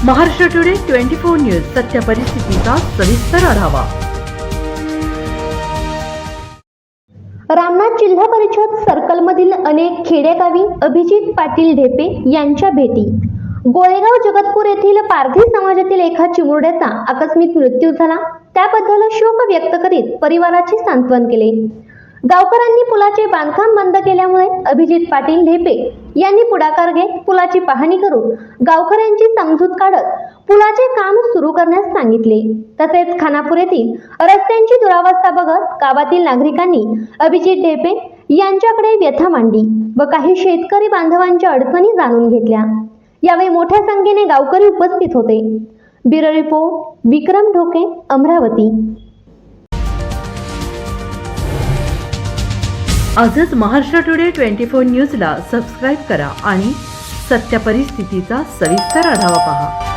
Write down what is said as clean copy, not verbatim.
Maharashtra today 24 news सत्य परिस्थितीचा सविस्तर आढावा। रामनाथ जिल्हा परिषद सर्कलमधील अनेक खेडेगावी अभिजित पाटील ढेपे यांच्या भेटी। गोळेगाव जगतपूर येथील पारधी समाजातील एका चिमुरड्याचा आकस्मिक मृत्यू झाला, त्याबद्दल शोक व्यक्त करीत परिवाराचे सांत्वन केले। गावकऱ्यांनी पुलाचे बांधकाम बंद केल्यामुळे अभिजित पाटील ढेपे यांनी पुढाकार घेत पुलाची पाहणी करून गावकऱ्यांची समजूत काढत पुलाचे काम सुरू करण्यास सांगितले। तसेच खानापूर येथील रस्त्यांची दुरावस्था बघत गावातील नागरिकांनी अभिजित ढेपे यांच्याकडे व्यथा मांडली व काही शेतकरी बांधवांच्या अडचणी जाणून घेतल्या। यावेळी मोठ्या संख्येने गावकरी उपस्थित होते। ब्युरो रिपोर्ट विक्रम ढोके, अमरावती। आजच महाराष्ट्र टुडे 24 न्यूजला सबस्क्राईब करा आणि सत्य परिस्थितीचा सविस्तर आढावा पहा।